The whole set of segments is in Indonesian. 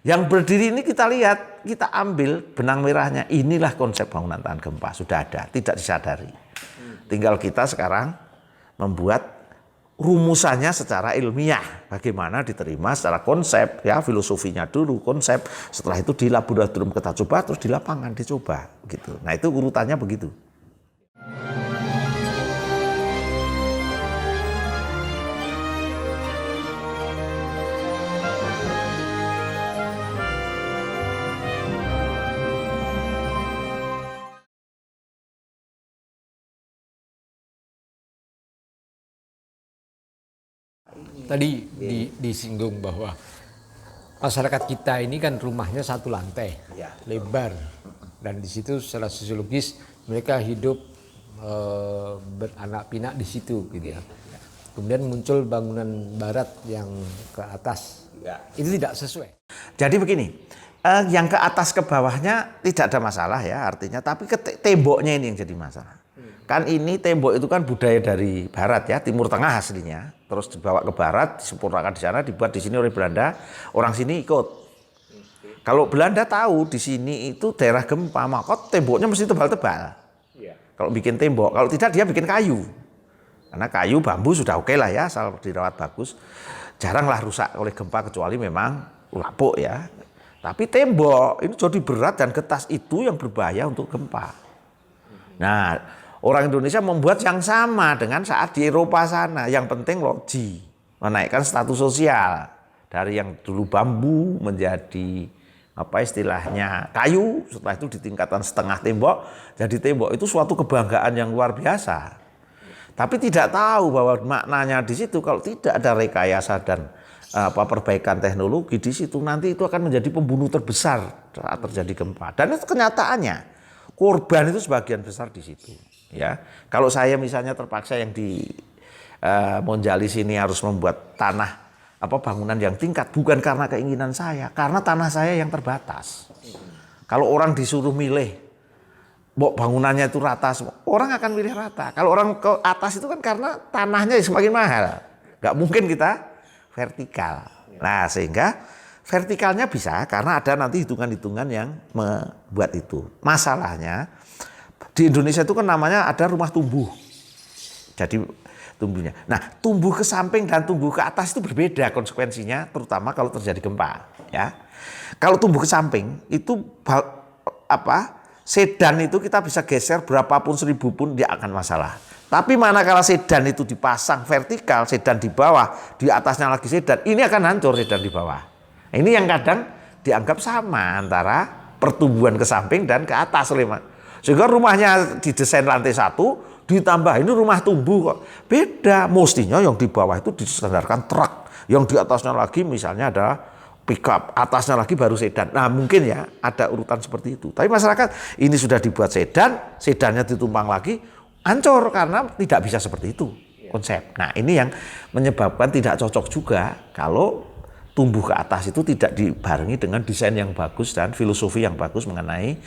Yang berdiri ini kita lihat, kita ambil benang merahnya. Inilah konsep bangunan tahan gempa, sudah ada, tidak disadari. Tinggal kita sekarang membuat rumusannya secara ilmiah. Bagaimana diterima secara konsep, ya filosofinya dulu, konsep. Setelah itu di laboratorium kita coba, terus di lapangan dicoba. Gitu. Nah itu urutannya begitu. Tadi disinggung bahwa masyarakat kita ini kan rumahnya satu lantai, lebar, dan di situ secara sosiologis mereka hidup beranak pinak di situ, gitu ya. Kemudian muncul bangunan barat yang ke atas, itu tidak sesuai. Jadi begini, yang ke atas ke bawahnya tidak ada masalah ya artinya, tapi temboknya ini yang jadi masalah. Kan ini tembok itu kan budaya dari barat ya, Timur Tengah aslinya, terus dibawa ke barat, disempurnakan di sana, dibuat di sini oleh Belanda, orang sini ikut. Kalau Belanda tahu di sini itu daerah gempa, maka temboknya mesti tebal-tebal. Kalau bikin tembok, kalau tidak dia bikin kayu. Karena kayu, bambu sudah oke lah ya, asal dirawat bagus. Jaranglah rusak oleh gempa kecuali memang lapuk ya. Tapi tembok ini jadi berat dan getas itu yang berbahaya untuk gempa. Nah, orang Indonesia membuat yang sama dengan saat di Eropa sana. Yang penting loji, menaikkan status sosial dari yang dulu bambu menjadi apa istilahnya kayu. Setelah itu ditingkatkan setengah tembok, jadi tembok itu suatu kebanggaan yang luar biasa. Tapi tidak tahu bahwa maknanya di situ kalau tidak ada rekayasa dan perbaikan teknologi di situ, nanti itu akan menjadi pembunuh terbesar saat terjadi gempa. Dan itu kenyataannya. Korban itu sebagian besar di situ, ya. Kalau saya misalnya terpaksa yang di Monjalis ini harus membuat tanah bangunan yang tingkat, bukan karena keinginan saya, karena tanah saya yang terbatas. Kalau orang disuruh milih, bangunannya itu rata, orang akan milih rata. Kalau orang ke atas itu kan karena tanahnya semakin mahal, nggak mungkin kita vertikal. Nah sehingga vertikalnya bisa karena ada nanti hitungan-hitungan yang membuat itu. Masalahnya di Indonesia itu kan namanya ada rumah tumbuh. Jadi tumbuhnya. Nah, tumbuh ke samping dan tumbuh ke atas itu berbeda konsekuensinya, terutama kalau terjadi gempa, ya. Kalau tumbuh ke samping itu sedan itu kita bisa geser berapapun 1000 pun dia akan masalah. Tapi manakala sedan itu dipasang vertikal, sedan di bawah, di atasnya lagi sedan, ini akan hancur sedan di bawah. Ini yang kadang dianggap sama antara pertumbuhan ke samping dan ke atas sehingga rumahnya didesain lantai 1 ditambah ini rumah tumbuh kok. Beda, mestinya yang di bawah itu distandarkan truk, yang di atasnya lagi misalnya ada pickup, atasnya lagi baru sedan. Nah mungkin ya ada urutan seperti itu. Tapi masyarakat ini sudah dibuat sedan, sedannya ditumpang lagi, hancur karena tidak bisa seperti itu konsep. Nah ini yang menyebabkan tidak cocok juga kalau tumbuh ke atas itu tidak dibarengi dengan desain yang bagus dan filosofi yang bagus mengenai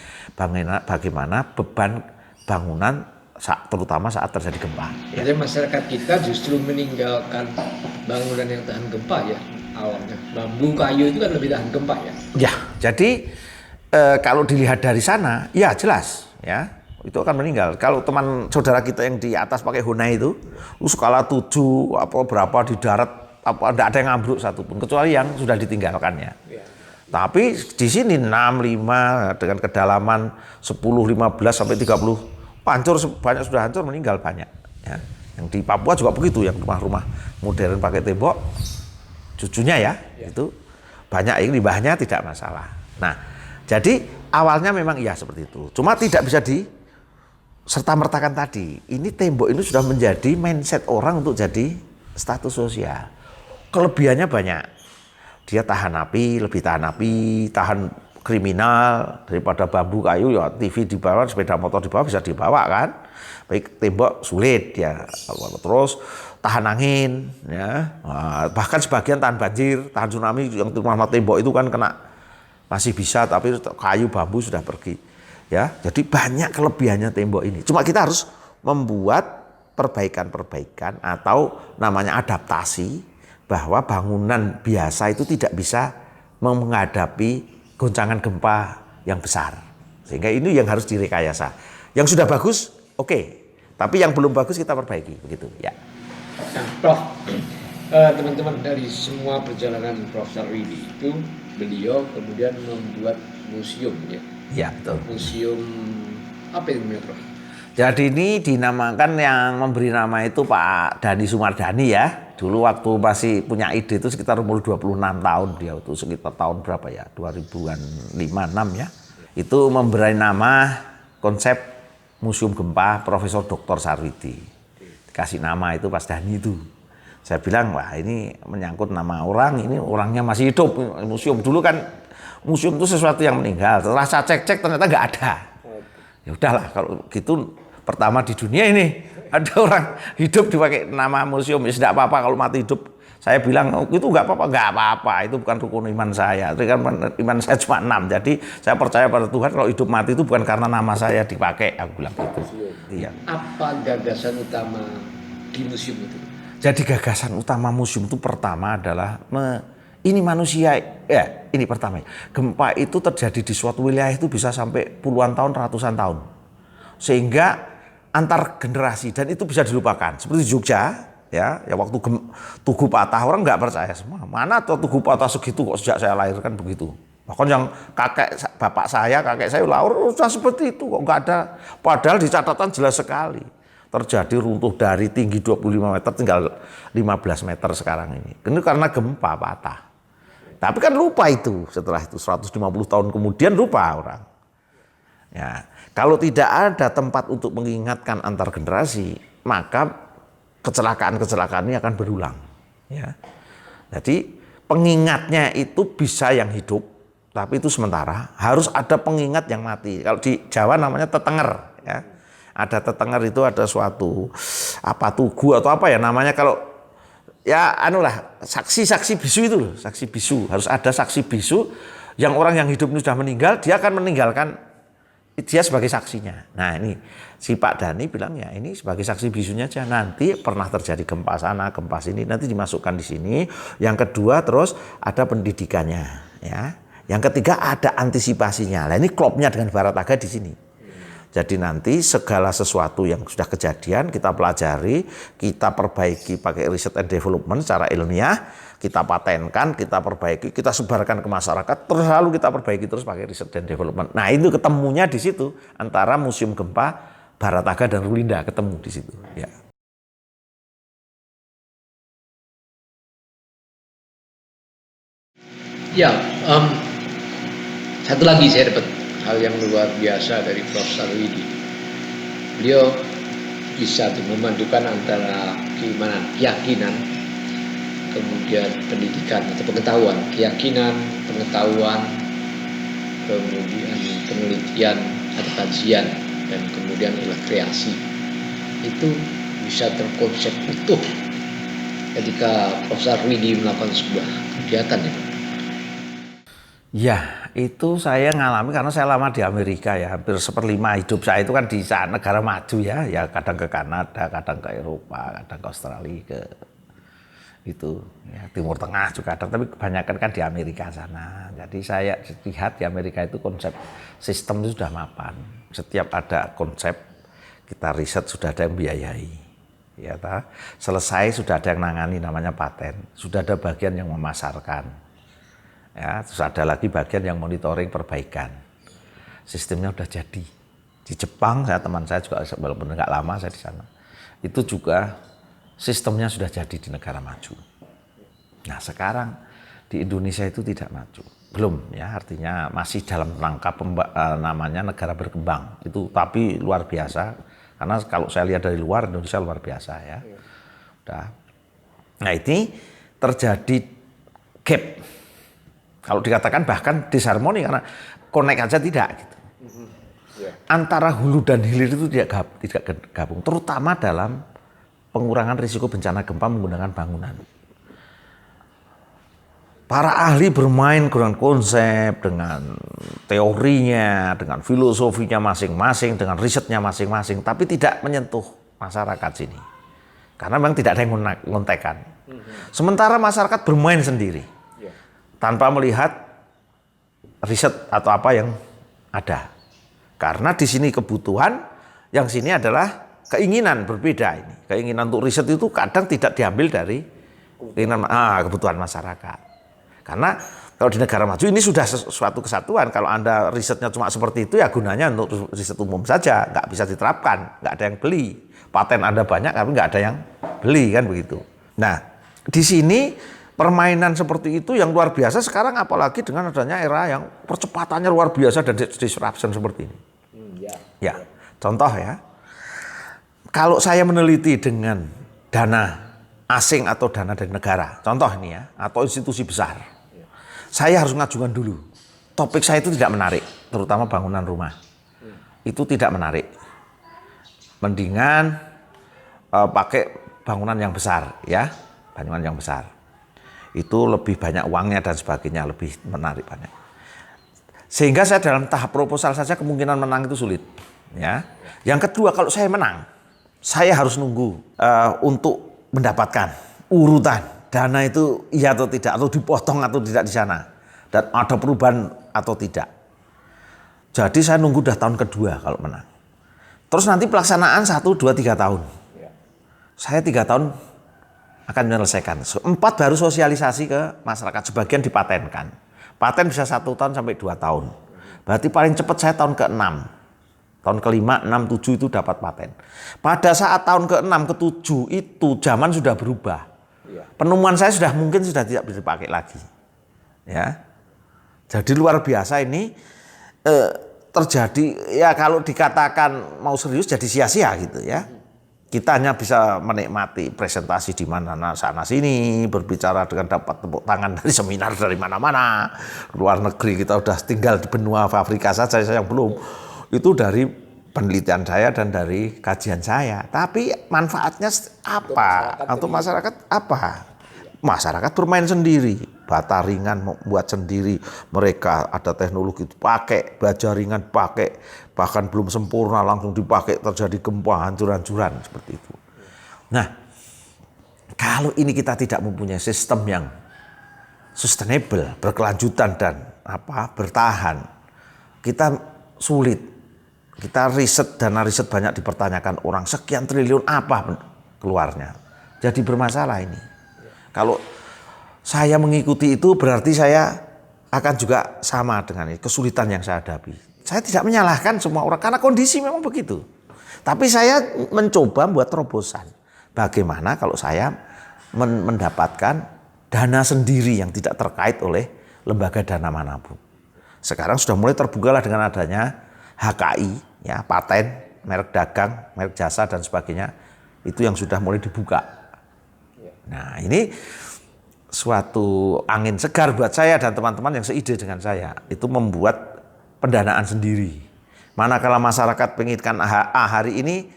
bagaimana beban bangunan terutama saat terjadi gempa. Jadi masyarakat kita justru meninggalkan bangunan yang tahan gempa ya awalnya. Bambu, kayu itu kan lebih tahan gempa ya. Ya, jadi kalau dilihat dari sana, ya jelas ya itu akan meninggal. Kalau teman saudara kita yang di atas pakai Honai itu skala 7 berapa di darat tidak ada yang ambruk satupun kecuali yang sudah ditinggalkannya. Tapi di sini 6, 5 dengan kedalaman 10, 15 sampai 30 hancur banyak, sudah hancur meninggal banyak. Ya. Yang di Papua juga begitu, yang rumah-rumah modern pakai tembok, cucunya ya itu banyak ini limbahnya tidak masalah. Nah jadi awalnya memang iya seperti itu, cuma tidak bisa serta-mertakan tadi. Ini tembok ini sudah menjadi mindset orang untuk jadi status sosial. Kelebihannya banyak. Dia tahan api, lebih tahan api, tahan kriminal daripada bambu kayu ya. TV di bawah, sepeda motor di bawah bisa dibawa kan. Baik tembok sulit ya. Terus tahan angin ya. Bahkan sebagian tahan banjir, tahan tsunami. Yang rumah tembok itu kan kena masih bisa, tapi kayu bambu sudah pergi. Ya, jadi banyak kelebihannya tembok ini. Cuma kita harus membuat perbaikan-perbaikan atau namanya adaptasi bahwa bangunan biasa itu tidak bisa menghadapi goncangan gempa yang besar. Sehingga ini yang harus direkayasa. Yang sudah bagus, oke. Tapi yang belum bagus kita perbaiki, begitu ya. Nah, Prof, teman-teman dari semua perjalanan Prof. Sarwidi itu, beliau kemudian membuat museum ya. Ya, betul. Museum apa itu namanya, Prof? Jadi ini dinamakan, yang memberi nama itu Pak Dhani Sumardani ya. Dulu waktu masih punya ide itu sekitar umur 26 tahun dia, itu sekitar tahun berapa ya? 2000-an 5-6 ya. Itu memberi nama konsep Museum Gempa Profesor Dr. Sarwidi. Dikasih nama itu Pak Dhani itu. Saya bilang, wah ini menyangkut nama orang, ini orangnya masih hidup. Museum dulu kan, museum itu sesuatu yang meninggal. Setelah saya cek-cek ternyata nggak ada. Ya udahlah kalau gitu, pertama di dunia ini ada orang hidup dipakai nama museum, ya tidak apa-apa kalau mati hidup. Saya bilang, oh, itu nggak apa-apa, itu bukan rukun iman saya. Itu kan iman saya cuma 6, jadi saya percaya pada Tuhan. Kalau hidup mati itu bukan karena nama saya dipakai, aku bilang gitu. Iya. Apa gagasan utama di museum itu? Jadi gagasan utama museum itu pertama adalah ini manusia, ya ini pertama. Gempa itu terjadi di suatu wilayah itu bisa sampai puluhan tahun, ratusan tahun. Sehingga antar generasi, dan itu bisa dilupakan. Seperti Jogja, ya waktu tugu patah, orang nggak percaya semua. Mana tuh tugu patah segitu kok sejak saya lahir kan begitu. Bahkan yang kakek saya lahir sudah seperti itu kok nggak ada. Padahal di catatan jelas sekali. Terjadi runtuh dari tinggi 25 meter tinggal 15 meter sekarang ini. Ini karena gempa patah. Tapi kan lupa itu, setelah itu 150 tahun kemudian lupa orang. Ya, kalau tidak ada tempat untuk mengingatkan antar generasi, maka kecelakaan-kecelakaan ini akan berulang. Ya. Jadi pengingatnya itu bisa yang hidup, tapi itu sementara. Harus ada pengingat yang mati. Kalau di Jawa namanya tetenger. Ya. Ada tetenger itu ada suatu tugu atau apa ya namanya, kalau ya saksi bisu itu loh, saksi bisu. Harus ada saksi bisu yang orang yang hidup ini sudah meninggal, dia akan meninggalkan dia sebagai saksinya. Nah ini si Pak Dhani bilang ya ini sebagai saksi bisunya aja. Nanti pernah terjadi gempa sana, gempa sini, nanti dimasukkan di sini. Yang kedua terus ada pendidikannya, ya. Yang ketiga ada antisipasinya. Nah ini klopnya dengan Barataga di sini. Jadi nanti segala sesuatu yang sudah kejadian kita pelajari, kita perbaiki pakai research and development secara ilmiah, kita patenkan, kita perbaiki, kita sebarkan ke masyarakat, terus lalu kita perbaiki terus pakai research and development. Nah itu ketemunya di situ antara Museum Gempa, Barataga dan Rulinda ketemu di situ. Ya. Ya, satu lagi saya dapat hal yang luar biasa dari Prof. Sarwidi. Beliau bisa memadukan antara keimanan, keyakinan, kemudian pendidikan atau pengetahuan, keyakinan, pengetahuan, kemudian penelitian atau kajian, dan kemudian adalah kreasi. Itu bisa terkonsep utuh ketika Prof. Sarwidi melakukan sebuah kegiatan itu. Ya, itu saya ngalami karena saya lama di Amerika ya, hampir 1/5 hidup saya itu kan di negara maju ya kadang ke Kanada, kadang ke Eropa, kadang ke Australia, ke itu ya, Timur Tengah juga ada, tapi kebanyakan kan di Amerika sana. Jadi saya lihat di Amerika itu konsep sistem itu sudah mapan. Setiap ada konsep kita riset sudah ada yang biayai. Ya, selesai sudah ada yang nangani namanya paten, sudah ada bagian yang memasarkan. Ya, terus ada lagi bagian yang monitoring perbaikan. Sistemnya udah jadi. Di Jepang, teman saya juga walaupun nggak lama saya di sana, itu juga sistemnya sudah jadi di negara maju. Nah sekarang di Indonesia itu tidak maju, belum ya, artinya masih dalam rangka namanya negara berkembang itu, tapi luar biasa. Karena kalau saya lihat dari luar, Indonesia luar biasa ya. Udah. Nah ini terjadi gap. Kalau dikatakan bahkan disharmoni karena connect aja tidak gitu. Antara hulu dan hilir itu tidak gabung, terutama dalam pengurangan risiko bencana gempa menggunakan bangunan. Para ahli bermain dengan konsep, dengan teorinya, dengan filosofinya masing-masing, dengan risetnya masing-masing, tapi tidak menyentuh masyarakat sini. Karena memang tidak ada yang ngontekan. Sementara masyarakat bermain sendiri. Tanpa melihat riset atau apa yang ada. Karena di sini kebutuhan, yang sini adalah keinginan berbeda ini. Keinginan untuk riset itu kadang tidak diambil dari kebutuhan masyarakat. Karena kalau di negara maju ini sudah suatu kesatuan. Kalau Anda risetnya cuma seperti itu ya gunanya untuk riset umum saja, nggak bisa diterapkan, nggak ada yang beli. Paten Anda banyak tapi nggak ada yang beli kan begitu. Nah, di sini permainan seperti itu yang luar biasa sekarang, apalagi dengan adanya era yang percepatannya luar biasa dan disruption seperti ini. Ya, contoh ya, kalau saya meneliti dengan dana asing atau dana dari negara, contoh ini ya, atau institusi besar, saya harus mengajukan dulu. Topik saya itu tidak menarik, terutama bangunan rumah. Itu tidak menarik. Mendingan pakai bangunan yang besar ya, bangunan yang besar. Itu lebih banyak uangnya dan sebagainya, lebih menarik banyak. Sehingga saya dalam tahap proposal saja kemungkinan menang itu sulit. Ya. Yang kedua, kalau saya menang, saya harus nunggu untuk mendapatkan urutan dana itu iya atau tidak, atau dipotong atau tidak di sana, dan ada perubahan atau tidak. Jadi saya nunggu udah tahun kedua kalau menang. Terus nanti pelaksanaan 1, 2, 3 tahun. Saya 3 tahun akan menyelesaikan. 4 baru sosialisasi ke masyarakat, sebagian dipatenkan. Paten bisa 1 tahun sampai 2 tahun. Berarti paling cepat saya tahun ke-6. Tahun ke-5, 6, 7 itu dapat paten. Pada saat tahun ke-6, ke-7 itu zaman sudah berubah. Penemuan saya mungkin sudah tidak bisa dipakai lagi. Ya. Jadi luar biasa ini terjadi, ya kalau dikatakan mau serius jadi sia-sia gitu ya. Kita hanya bisa menikmati presentasi di mana sana sini, berbicara dengan dapat tepuk tangan dari seminar dari mana-mana. Luar negeri kita udah tinggal di benua Afrika saja, saya yang belum. Itu dari penelitian saya dan dari kajian saya. Tapi manfaatnya apa? Untuk masyarakat apa? Masyarakat bermain sendiri, bata ringan membuat sendiri. Mereka ada teknologi pakai, baja ringan pakai, bahkan belum sempurna langsung dipakai, terjadi gempa, hancur-hancuran seperti itu. Nah, kalau ini kita tidak mempunyai sistem yang sustainable, berkelanjutan dan bertahan, kita sulit. Kita riset, dana riset banyak dipertanyakan orang, sekian triliun apa keluarnya. Jadi bermasalah ini. Kalau saya mengikuti itu berarti saya akan juga sama dengan ini, kesulitan yang saya hadapi. Saya tidak menyalahkan semua orang karena kondisi memang begitu. Tapi saya mencoba buat terobosan. Bagaimana kalau saya mendapatkan dana sendiri yang tidak terkait oleh lembaga dana manapun. Sekarang sudah mulai terbukalah dengan adanya HKI, ya, paten, merek dagang, merek jasa dan sebagainya. Itu yang sudah mulai dibuka. Nah, ini suatu angin segar buat saya dan teman-teman yang seide dengan saya. Itu membuat pendanaan sendiri. Manakala masyarakat penginginkan hari ini,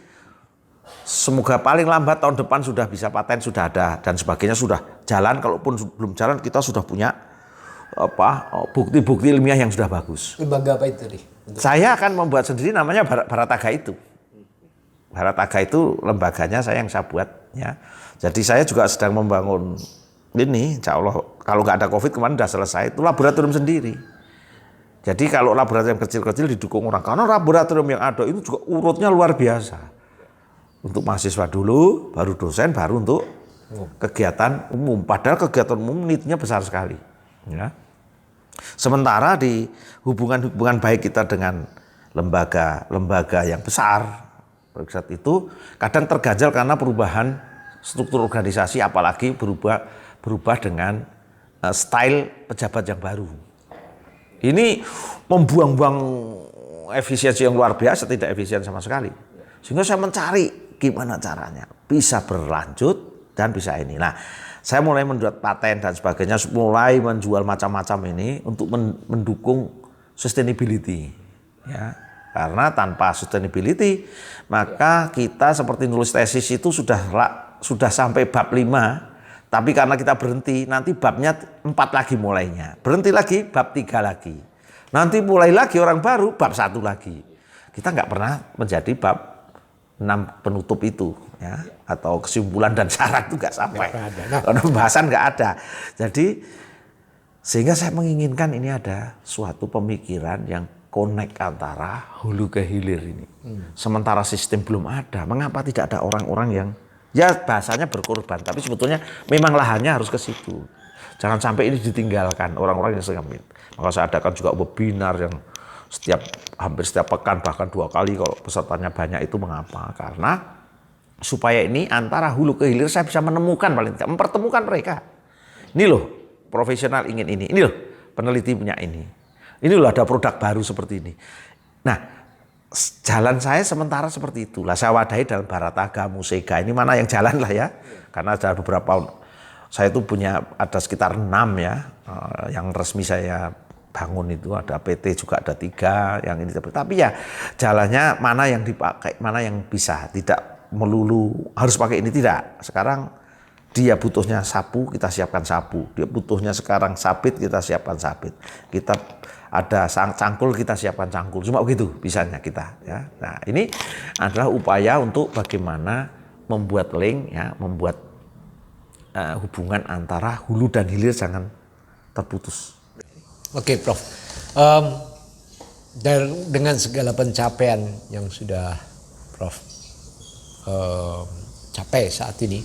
semoga paling lambat tahun depan sudah bisa paten, sudah ada dan sebagainya, sudah jalan. Kalaupun belum jalan, kita sudah punya bukti-bukti ilmiah yang sudah bagus. Lembaga apa itu nih? Saya akan membuat sendiri, namanya Barataga itu. Barataga itu lembaganya yang saya buat, ya. Jadi saya juga sedang membangun ini, insya Allah kalau nggak ada COVID kemarin sudah selesai, itu laboratorium sendiri. Jadi kalau laboratorium kecil-kecil didukung orang, karena laboratorium yang ada itu juga urutnya luar biasa. Untuk mahasiswa dulu, baru dosen, baru untuk kegiatan umum. Padahal kegiatan umum nitnya besar sekali. Ya. Sementara di hubungan baik kita dengan lembaga yang besar, riset itu kadang terganjal karena perubahan struktur organisasi, apalagi berubah dengan style pejabat yang baru. Ini membuang-buang efisiensi yang luar biasa, tidak efisien sama sekali. Sehingga saya mencari gimana caranya bisa berlanjut dan bisa ini. Nah, saya mulai membuat paten dan sebagainya, mulai menjual macam-macam ini untuk mendukung sustainability. Ya. Karena tanpa sustainability, maka kita seperti nulis tesis itu sudah sampai bab 5, tapi karena kita berhenti, nanti babnya 4 lagi mulainya. Berhenti lagi, bab 3 lagi. Nanti mulai lagi orang baru, bab 1 lagi. Kita nggak pernah menjadi bab 6 penutup itu, ya, atau kesimpulan dan syarat itu nggak sampai. Karena pembahasan nggak ada. Jadi Sehingga saya menginginkan ini ada suatu pemikiran yang connect antara hulu ke hilir ini. Sementara sistem belum ada, mengapa tidak ada orang-orang yang ya bahasanya berkorban, tapi sebetulnya memang lahannya harus ke situ. Jangan sampai ini ditinggalkan orang-orang yang sengamin. Maka saya adakan juga webinar yang hampir setiap pekan, bahkan 2 kali kalau pesertanya banyak. Itu mengapa? Karena supaya ini antara hulu ke hilir saya bisa menemukan, paling tidak mempertemukan mereka. Ini loh, profesional ingin ini loh, peneliti punya ini loh, ada produk baru seperti ini. Nah, jalan saya sementara seperti itulah, saya wadahi dalam Bharataga, Musega, ini mana yang jalan lah ya, karena ada beberapa, saya itu punya ada sekitar 6 ya, yang resmi saya bangun itu, ada PT juga ada 3, yang ini, tapi ya jalannya mana yang dipakai, mana yang bisa, tidak melulu harus pakai ini, tidak. Sekarang dia butuhnya sapu, kita siapkan sapu. Dia butuhnya sekarang sabit, kita siapkan sabit. Kita ada cangkul, kita siapkan cangkul. Cuma begitu bisanya kita. Ya. Nah, ini adalah upaya untuk bagaimana membuat link, ya, membuat hubungan antara hulu dan hilir jangan terputus. Oke, Prof. Dengan segala pencapaian yang sudah Prof capai saat ini,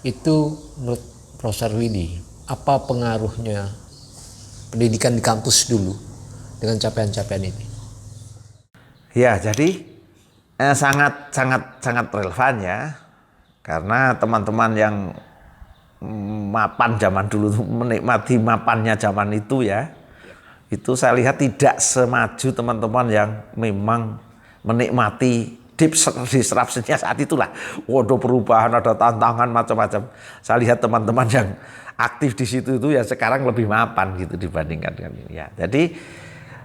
itu menurut Profesor Widi, apa pengaruhnya pendidikan di kampus dulu dengan capaian-capaian ini? Ya, jadi sangat relevan ya, karena teman-teman yang mapan zaman dulu, menikmati mapannya zaman itu ya, itu saya lihat tidak semaju teman-teman yang memang menikmati disruption-nya saat itulah. Waduh, perubahan, ada tantangan macam-macam. Saya lihat teman-teman yang aktif di situ itu ya sekarang lebih mapan gitu dibandingkan dengan ini ya. Jadi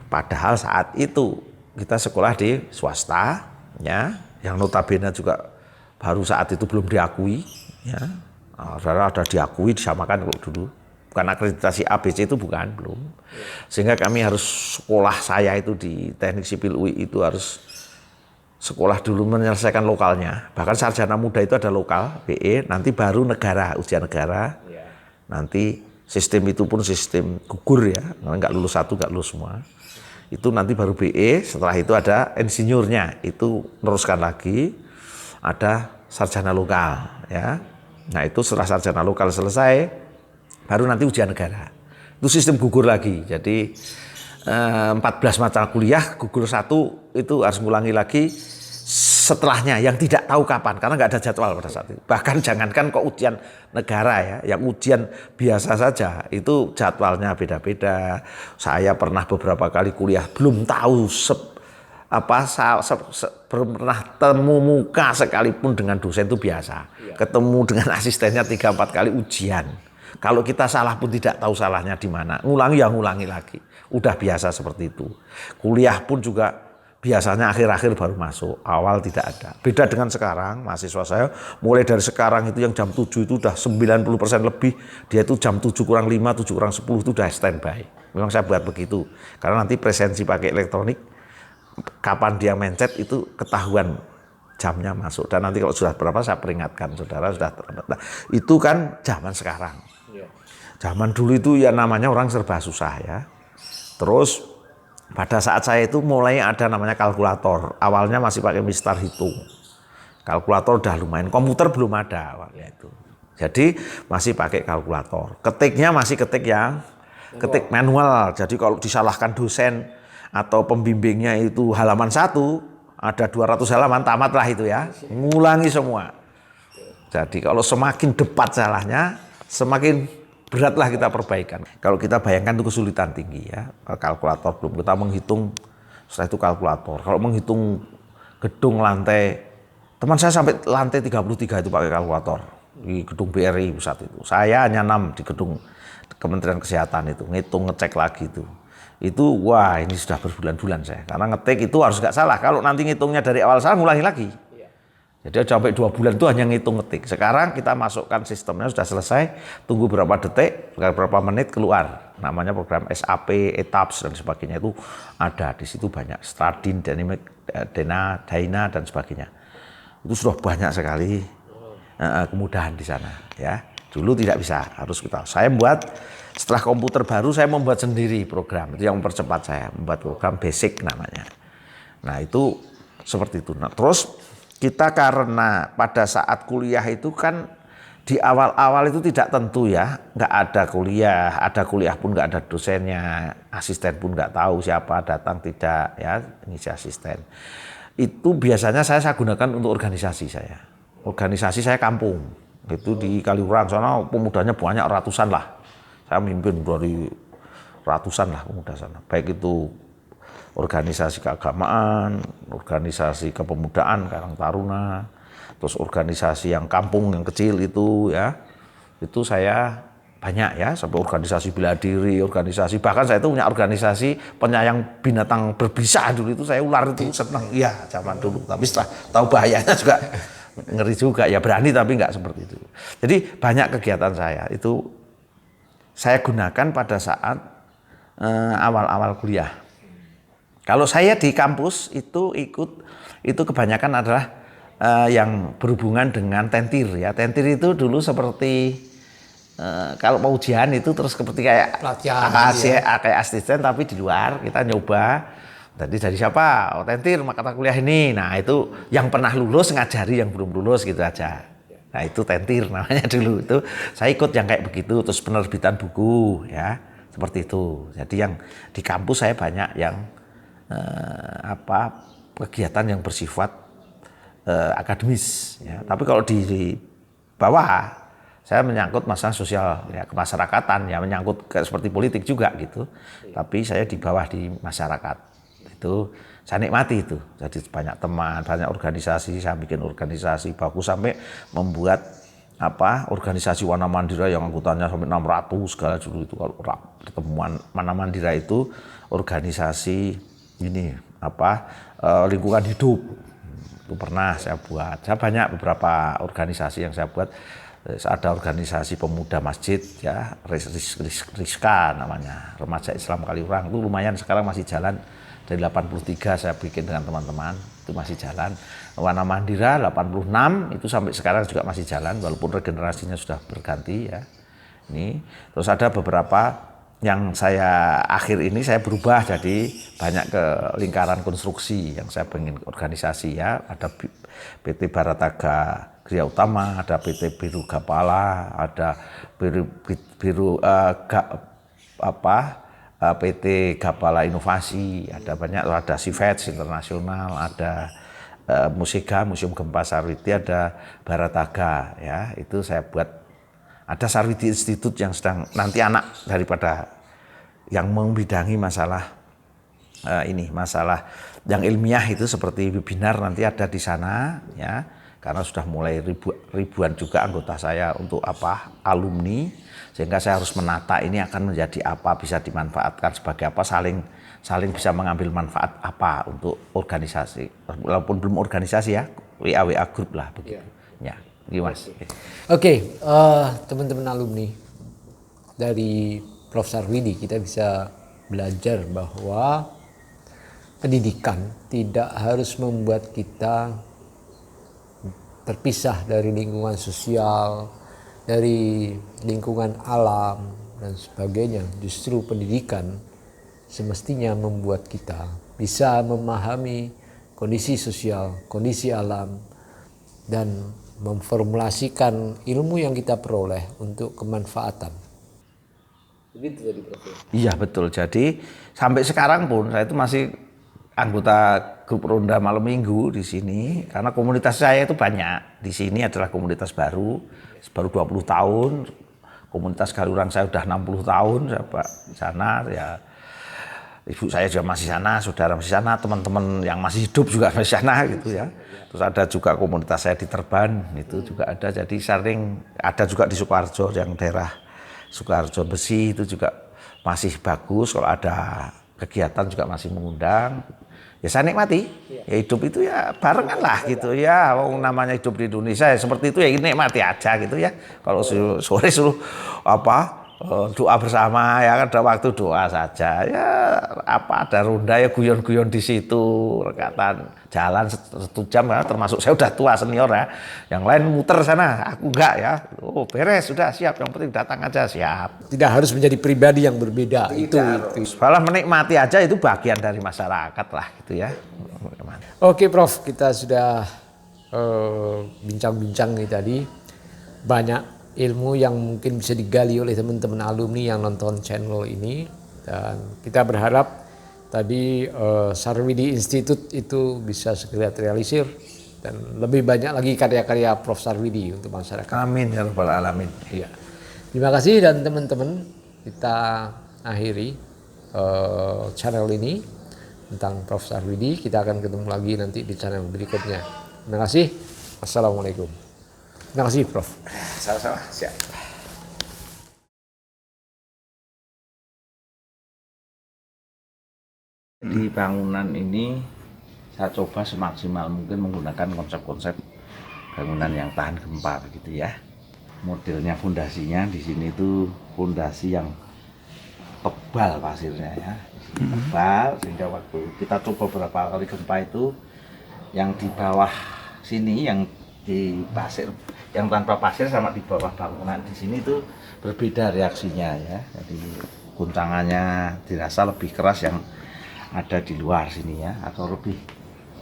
padahal saat itu kita sekolah di swasta ya, yang notabene juga baru saat itu belum diakui ya. Ada diakui, disamakan kalau dulu. Bukan akreditasi ABC itu belum. Sehingga kami harus sekolah, saya itu di Teknik Sipil UI itu harus sekolah dulu menyelesaikan lokalnya. Bahkan sarjana muda itu ada lokal, BE, nanti baru negara, ujian negara. Nanti sistem itu pun sistem gugur ya, nggak lulus 1, nggak lulus semua. Itu nanti baru BE, setelah itu ada insinyurnya, itu meneruskan lagi, ada sarjana lokal ya. Nah itu setelah sarjana lokal selesai, baru nanti ujian negara. Itu sistem gugur lagi, jadi 14 mata kuliah, gugur 1 itu harus ngulangi lagi setelahnya yang tidak tahu kapan, karena nggak ada jadwal pada saat itu. Bahkan jangankan kok ujian negara ya, yang ujian biasa saja itu jadwalnya beda-beda. Saya pernah beberapa kali kuliah belum tahu pernah temu muka sekalipun dengan dosen itu biasa. Ketemu dengan asistennya 3-4 kali ujian. Kalau kita salah pun tidak tahu salahnya di mana. Ngulangi lagi. Udah biasa seperti itu. Kuliah pun juga biasanya akhir-akhir baru masuk. Awal tidak ada. Beda dengan sekarang, mahasiswa saya mulai dari sekarang itu yang jam 7 itu udah 90% lebih. Dia itu jam 7 kurang 5, 7 kurang 10 itu udah standby. Memang saya buat begitu. Karena nanti presensi pakai elektronik, kapan dia mencet itu ketahuan jamnya masuk. Dan nanti kalau sudah berapa saya peringatkan, saudara sudah terlambat. Nah, itu kan zaman sekarang. Zaman dulu itu ya namanya orang serba susah ya. Terus pada saat saya itu mulai ada namanya kalkulator. Awalnya masih pakai mistar hitung. Kalkulator udah lumayan, komputer belum ada awalnya itu. Jadi masih pakai kalkulator. Ketiknya masih ketik manual. Jadi kalau disalahkan dosen atau pembimbingnya itu halaman 1, ada 200 halaman, tamatlah itu ya. Ngulangi semua. Jadi kalau semakin depat salahnya, semakin beratlah kita perbaikan. Kalau kita bayangkan itu kesulitan tinggi ya. Kalkulator belum kita menghitung, setelah itu kalkulator. Kalau menghitung gedung lantai, teman saya sampai lantai 33 itu pakai kalkulator. Di gedung BRI pusat itu. Saya hanya 6 di gedung Kementerian Kesehatan itu. Ngitung, ngecek lagi itu. Itu wah ini sudah berbulan-bulan saya. Karena ngetik itu harus nggak salah. Kalau nanti ngitungnya dari awal salah, ngulangi lagi. Jadi sampai 2 bulan itu hanya ngitung ngetik. Sekarang kita masukkan sistemnya sudah selesai, tunggu berapa detik, berapa menit keluar. Namanya program SAP, ETAPS dan sebagainya itu ada di situ banyak. Stradin, Dynamic, Dyna dan sebagainya. Itu sudah banyak sekali kemudahan di sana ya. Dulu tidak bisa, harus kita. Saya buat setelah komputer baru saya membuat sendiri program. Itu yang mempercepat saya membuat program basic namanya. Nah, itu seperti itu. Nah, terus kita karena pada saat kuliah itu kan di awal-awal itu tidak tentu ya, nggak ada kuliah pun nggak ada dosennya, asisten pun nggak tahu siapa datang tidak ya, ngisi asisten. Itu biasanya saya gunakan untuk organisasi saya. Organisasi saya kampung, itu di Kaliurang sana pemudanya banyak ratusan lah. Saya mimpin dari ratusan lah pemuda sana. Baik itu organisasi keagamaan, organisasi kepemudaan Karang Taruna, terus organisasi yang kampung yang kecil itu ya, itu saya banyak ya, sampai organisasi bela diri, organisasi bahkan saya itu punya organisasi penyayang binatang berbisa dulu itu, saya ular itu senang ya zaman dulu, tapi setelah tahu bahayanya juga ngeri juga ya, berani tapi nggak seperti itu. Jadi banyak kegiatan saya itu saya gunakan pada saat awal-awal kuliah. Kalau saya di kampus itu itu kebanyakan adalah yang berhubungan dengan tentir ya. Tentir itu dulu seperti kalau mau ujian itu terus seperti kayak kayak asisten tapi di luar kita nyoba. Jadi dari siapa? Oh, tentir mata kuliah ini. Nah, itu yang pernah lulus ngajari yang belum lulus gitu aja. Nah, itu tentir namanya dulu. Itu saya ikut yang kayak begitu, terus penerbitan buku ya. Seperti itu. Jadi yang di kampus saya banyak yang kegiatan yang bersifat akademis ya. Tapi kalau di bawah saya menyangkut masalah sosial ya, kemasyarakatan ya, menyangkut seperti politik juga gitu. Tapi saya di bawah di masyarakat. Itu saya nikmati itu. Jadi banyak teman, banyak organisasi, saya bikin organisasi bagus sampai membuat organisasi Wana Mandira yang anggotanya sampai 600 segala dulu itu. Kalau pertemuan Wana Mandira itu organisasi ini lingkungan hidup itu pernah saya buat. Saya banyak beberapa organisasi yang saya buat. Ada organisasi pemuda masjid ya, Rizka namanya, Remaja Islam Kaliurang, itu lumayan sekarang masih jalan. Dari 83 saya bikin dengan teman-teman itu masih jalan. Wana Mandira 86 itu sampai sekarang juga masih jalan walaupun regenerasinya sudah berganti ya. Ini terus ada beberapa yang saya akhir ini saya berubah jadi banyak ke lingkaran konstruksi yang saya pengen organisasi ya. Ada PT Barataga Gria Utama, ada PT Biru Gapala, ada PT Gapala Inovasi, ada banyak, ada Sivets Internasional, ada Musega, Museum Gempa Sarwiti, ada Barataga ya. Itu saya buat. Ada Sarwiti Institute yang sedang nanti anak daripada yang membidangi masalah masalah yang ilmiah itu seperti webinar nanti ada di sana ya, karena sudah mulai ribuan juga anggota saya untuk alumni, sehingga saya harus menata ini akan menjadi apa, bisa dimanfaatkan sebagai apa, saling bisa mengambil manfaat apa untuk organisasi, walaupun belum organisasi ya, WA group lah begitu ya. Mas. Oke, teman-teman alumni dari Prof. Sarwidi, kita bisa belajar bahwa pendidikan tidak harus membuat kita terpisah dari lingkungan sosial, dari lingkungan alam dan sebagainya. Justru pendidikan semestinya membuat kita bisa memahami kondisi sosial, kondisi alam, dan memformulasikan ilmu yang kita peroleh untuk kemanfaatan. Begitu tadi Prof. Iya betul. Jadi sampai sekarang pun saya itu masih anggota grup Ronda Malam Minggu di sini, karena komunitas saya itu banyak. Di sini adalah komunitas baru 20 tahun. Komunitas Kaliurang saya sudah 60 tahun, saya di sana ya. Ibu saya juga masih sana, saudara masih sana, teman-teman yang masih hidup juga masih sana gitu ya. Terus ada juga komunitas saya di Terban, itu juga ada. Jadi sering ada juga di Sukoharjo, yang daerah Sukoharjo Besi itu juga masih bagus. Kalau ada kegiatan juga masih mengundang. Ya saya nikmati. Ya hidup itu ya barengan lah gitu ya. Namanya hidup di Indonesia ya seperti itu ya, nikmati aja gitu ya. Kalau sore suruh doa bersama ya, ada waktu doa saja ya, apa ada ronda ya, guyon-guyon di situ, rekatan jalan 1 jam ya, termasuk saya udah tua senior ya, yang lain muter sana, aku enggak ya, oh beres sudah siap, yang penting datang aja siap. Tidak harus menjadi pribadi yang berbeda. Itu. Malah menikmati aja itu bagian dari masyarakat lah gitu ya. Oke Prof, kita sudah bincang-bincang nih tadi, banyak ilmu yang mungkin bisa digali oleh teman-teman alumni yang nonton channel ini, dan kita berharap tadi Sarwidi Institute itu bisa segera terrealisir dan lebih banyak lagi karya-karya Prof Sarwidi untuk masyarakat. Amin ya rabbal alamin. Iya. Terima kasih, dan teman-teman, kita akhiri channel ini tentang Prof Sarwidi. Kita akan ketemu lagi nanti di channel berikutnya. Terima kasih. Assalamualaikum. Terima kasih Prof. Sama-sama, siap. Di bangunan ini saya coba semaksimal mungkin menggunakan konsep-konsep bangunan yang tahan gempa begitu ya. Modelnya fondasinya di sini itu fondasi yang tebal pasirnya ya. Tebal sehingga waktu kita coba beberapa kali gempa itu yang di bawah sini, yang di pasir, yang tanpa pasir sama di bawah bangunan di sini itu berbeda reaksinya ya. Jadi guncangannya dirasa lebih keras yang ada di luar sini ya, atau lebih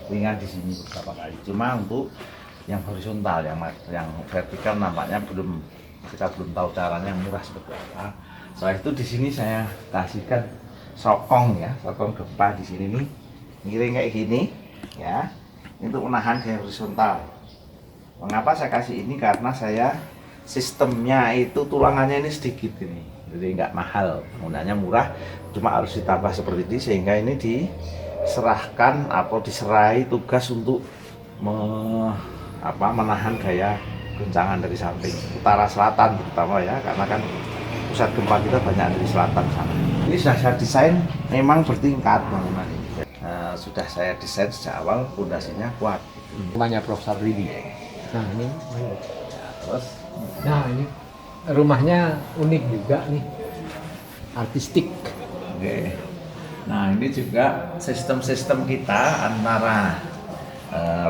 ringan di sini beberapa kali. Cuma untuk yang horizontal, yang vertikal nampaknya kita belum tahu caranya murah seperti apa. Setelah itu di sini saya kasihkan sokong ya, sokong gempa di sini nih, miring kayak gini ya, untuk menahan gaya horizontal. Mengapa saya kasih ini? Karena saya sistemnya itu tulangannya ini sedikit ini, jadi nggak mahal, penggunaannya murah, cuma harus ditambah seperti ini sehingga ini diserahkan atau diserai tugas untuk menahan gaya guncangan dari samping utara selatan terutama ya, karena kan pusat gempa kita banyak dari selatan sana. Ini sudah saya desain memang bertingkat bangunan ini. Sudah saya desain sejak awal, fondasinya kuat. Rumahnya Prof Sarwidi. Nah ini, Terus, ini rumahnya unik juga nih, artistik. oke. Nah ini juga sistem-sistem kita antara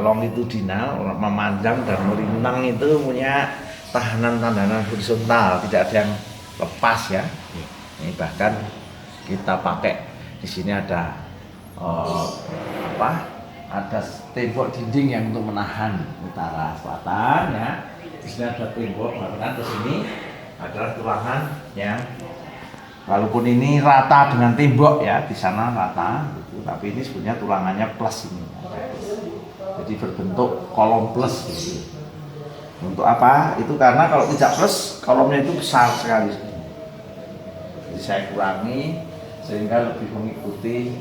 longitudinal, memanjang dan melintang itu punya tahanan horizontal, tidak ada yang lepas ya. Ini bahkan kita pakai di sini ada ada tembok dinding yang untuk menahan utara selatan ya. Di sini ada tembok bahkan ke sini adalah tulangan yang walaupun ini rata dengan tembok ya, di sana rata gitu, tapi ini sebenarnya tulangannya plus ini. Jadi berbentuk kolom plus gitu. Untuk apa? Itu karena kalau tidak plus, kolomnya itu besar sekali. Jadi saya kurangi sehingga lebih mengikuti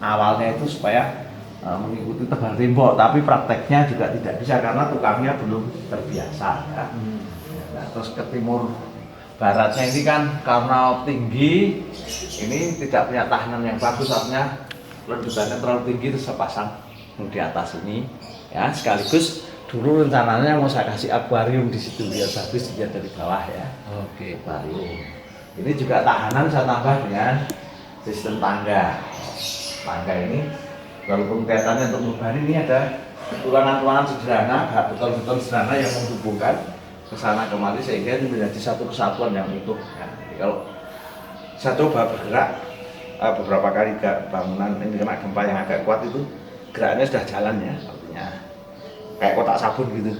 awalnya itu supaya mengikuti tebal tembok, tapi prakteknya juga tidak bisa karena tukangnya belum terbiasa ya. Nah, terus ke timur baratnya ini kan karena tinggi, ini tidak punya tahanan yang bagus, artinya letusannya terlalu tinggi, terus saya pasang di atas ini ya, sekaligus dulu rencananya mau saya kasih akuarium di situ biar bagus dilihat dari bawah ya. Oke. Akuarium. Ini juga tahanan saya tambah dengan sistem tangga. Tangga ini walaupun kelihatannya untuk beban ini ada tulangan-tulangan sederhana, betul-betul sederhana yang menghubungkan ke sana kemari sehingga ini menjadi satu kesatuan yang utuh. Ya. Jadi kalau saya coba bergerak beberapa kali bangunan ini kena gempa yang agak kuat itu geraknya sudah jalan ya, artinya kayak kotak sabun gitu,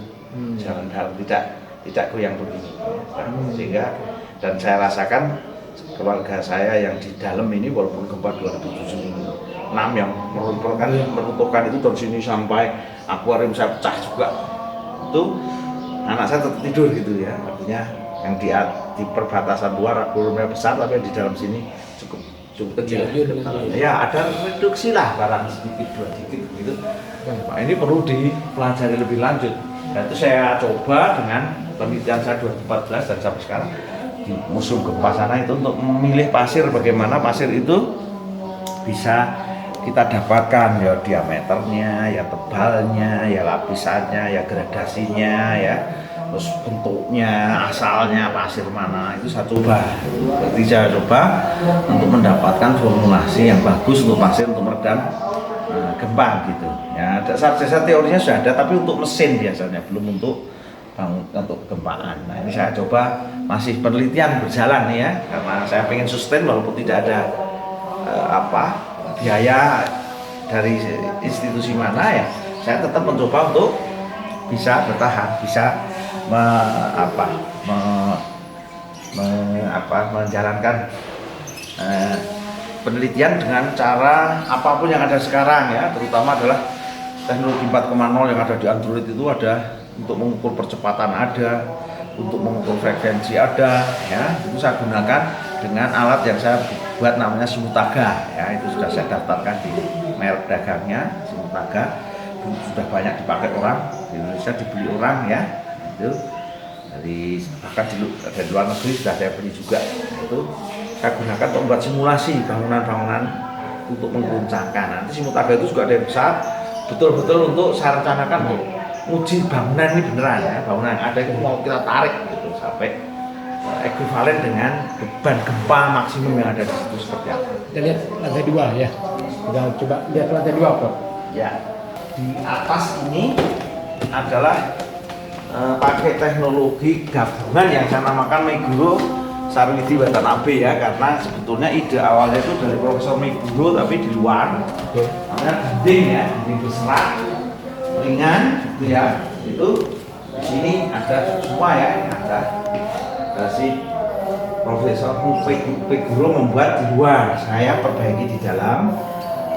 jalan dalam, tidak goyang begini. Sehingga dan saya rasakan keluarga saya yang di dalam ini walaupun gempa 2006 yang meruntuhkan itu dari sini sampai akuarium saya pecah juga, itu anak saya tetap tidur gitu ya, artinya yang di perbatasan luar akuariumnya besar tapi yang di dalam sini cukup kecil. Ya ada reduksi lah, barang sedikit dua dikit gitu. Nah, ini perlu dipelajari lebih lanjut. Dan itu saya coba dengan penelitian saya 2014 dan sampai sekarang di museum gempa sana itu untuk memilih pasir, bagaimana pasir itu bisa kita dapatkan ya, diameternya, ya tebalnya, ya lapisannya, ya gradasinya ya. terus bentuknya, asalnya pasir mana itu saya coba. Jadi saya coba untuk mendapatkan formulasi yang bagus untuk pasir untuk meredam gempa gitu. Ya, dasar teorinya sudah ada, tapi untuk mesin biasanya belum untuk gempaan. Nah ini saya coba, masih penelitian berjalan nih ya, karena saya pengen sustain walaupun tidak ada biaya dari institusi mana ya, saya tetap mencoba untuk bisa bertahan, bisa menjalankan penelitian dengan cara apapun yang ada sekarang ya, terutama adalah teknologi 4.0 yang ada di Android. Itu ada untuk mengukur percepatan, ada untuk mengukur frekuensi, ada ya, itu saya gunakan dengan alat yang saya buat namanya Simutaga ya, itu sudah saya daftarkan di merek dagangnya Simutaga, sudah banyak dipakai orang di Indonesia, dibeli orang ya, itu bahkan dari luar negeri sudah saya beli juga. Nah, itu saya gunakan untuk membuat simulasi bangunan-bangunan untuk mengguncangkan. Nanti Simutaga itu juga ada yang besar, betul-betul untuk saya rencanakan untuk uji bangunan ini beneran ya, bangunan yang ada itu mau kita tarik gitu sampai ekuivalen dengan beban gempa maksimum yang ada di situ seperti apa. Kita lihat lantai 2 ya. Kita coba lihat lantai 2 Prof. Ya, di atas ini adalah pakai teknologi gabungan yang saya namakan Meguro Sarwidi Watanabe ya, karena sebetulnya ide awalnya itu dari Profesor Meguro tapi di luar. Namanya dinding ya, dinding berserat ringan gitu ya. Itu di sini ada semua ya, ini ada si Profesor Meguro membuat di luar, saya perbaiki di dalam,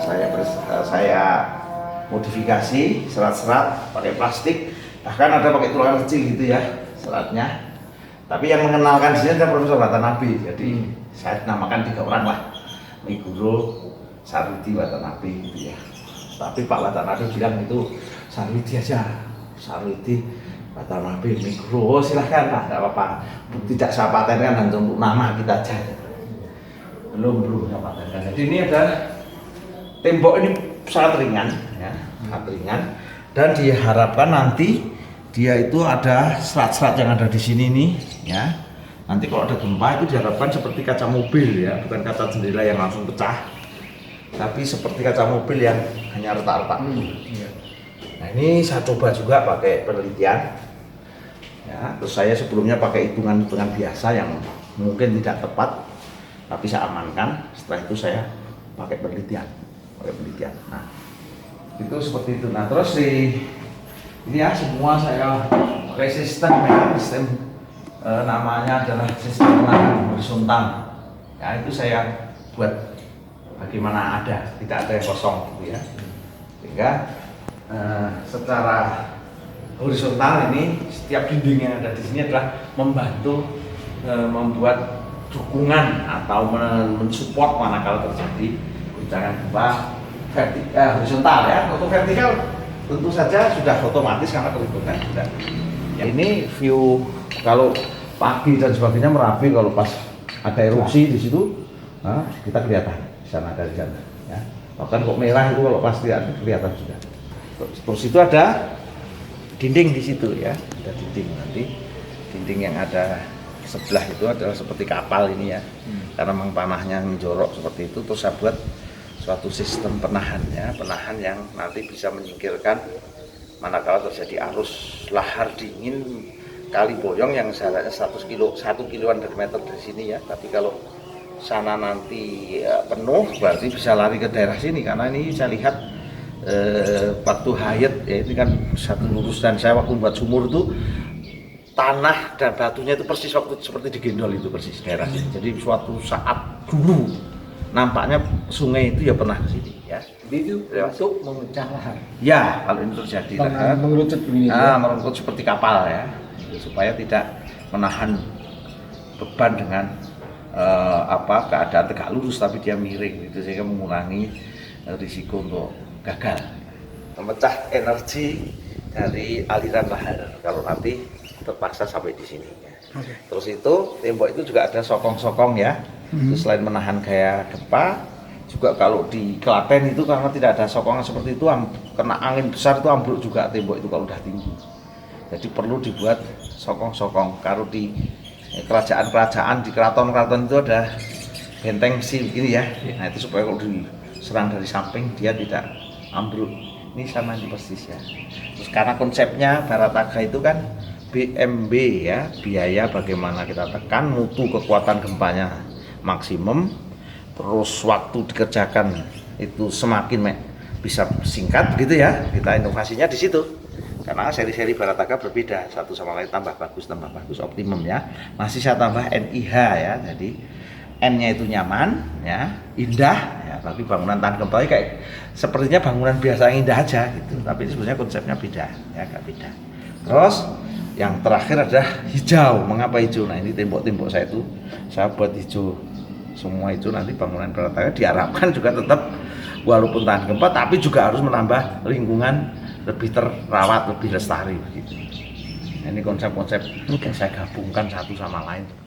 saya modifikasi serat-serat pakai plastik, bahkan ada pakai tulangan kecil gitu ya seratnya. Tapi yang mengenalkan di sini ada Profesor Watanabe, jadi saya namakan 3 orang lah, Meguro Sarwidi Watanabe gitu ya. Tapi Pak Watanabe bilang itu Sarwidi aja, Sarwidi Watanabe Meguro, silahkan lah, nggak apa-apa. Tidak saya patenkan, hanya untuk nama kita aja. Belum saya patenkan. Jadi ini ada tembok, ini sangat ringan ya, sangat ringan, dan diharapkan nanti dia itu ada serat-serat yang ada di sini nih ya. Nanti kalau ada gempa itu diharapkan seperti kaca mobil ya, bukan kaca jendela yang langsung pecah, tapi seperti kaca mobil yang hanya retak-retak. Nah ini saya coba juga pakai penelitian ya, terus saya sebelumnya pakai hitungan-hitungan biasa yang mungkin tidak tepat, tapi saya amankan. Setelah itu saya pakai penelitian. Nah itu seperti itu. Nah terus ini ya semua saya pakai sistem ya, namanya adalah sistem penahan horizontal ya, itu saya buat bagaimana ada, tidak ada yang kosong gitu ya, sehingga secara horizontal ini setiap dinding yang ada di sini adalah membantu membuat dukungan atau mensupport manakala terjadi guncangan gempa horizontal ya. Untuk vertikal tentu saja sudah otomatis karena perhitungan sudah. Ya, ini view kalau pagi dan sebagainya Merapi, kalau pas ada erupsi di situ, nah, kita kelihatan di sana, dari sana. Ya. Bahkan kok merah itu kalau pas kelihatan sudah. Terus itu ada dinding di situ ya, ada dinding. Nanti dinding yang ada sebelah itu adalah seperti kapal ini ya, karena memang tanahnya menjorok seperti itu. Terus saya buat suatu sistem penahan ya, penahan yang nanti bisa menyingkirkan manakala terjadi arus lahar dingin kali Boyong yang jaraknya 1 kiloan dari meter dari sini ya. Tapi kalau sana nanti penuh berarti bisa lari ke daerah sini, karena ini saya lihat waktu hayat ya, ini kan satu lurus, dan saya waktu buat sumur itu tanah dan batunya itu persis waktu seperti digendol itu persis daerah sini. Jadi suatu saat dulu nampaknya sungai itu ya pernah ke sini ya. Itu untuk memecah lahar. Ya, kalau ini terjadi lahar mengerucut begini. mengerucut seperti kapal ya, supaya tidak menahan beban dengan keadaan tegak lurus, tapi dia miring gitu, sehingga mengurangi risiko untuk gagal. Memecah energi dari aliran lahar kalau nanti terpaksa sampai di sini. Okay. Terus itu tembok itu juga ada sokong-sokong ya. Itu selain menahan gaya gempa, juga kalau di Klaten itu karena tidak ada sokongan seperti itu, kena angin besar itu ambruk juga tembok itu kalau udah tinggi. Jadi perlu dibuat sokong-sokong karo di kerajaan-kerajaan, di keraton-keraton itu ada benteng besi begini ya. Nah itu supaya kalau diserang dari samping dia tidak ambruk. Ini sama ini persis ya. Terus karena konsepnya Barataga itu kan BMB ya, biaya bagaimana kita tekan, mutu kekuatan gempanya maksimum, terus waktu dikerjakan itu semakin bisa singkat begitu ya. Kita inovasinya di situ. Karena seri-seri Barataga berbeda, satu sama lain tambah bagus, optimum ya. Masih saya tambah NIH ya, jadi N-nya itu nyaman ya, indah ya, tapi bangunan tahan gempa kayak sepertinya bangunan biasa yang indah aja gitu. Tapi ini sebenarnya konsepnya beda ya, agak beda. Terus yang terakhir adalah hijau. Mengapa hijau? Nah ini tembok-tembok saya itu saya buat hijau semua. Itu nanti bangunan Barataga diharapkan juga tetap walaupun tahan gempa tapi juga harus menambah lingkungan lebih terawat, lebih lestari begitu. Nah, ini konsep-konsep yang saya gabungkan satu sama lain.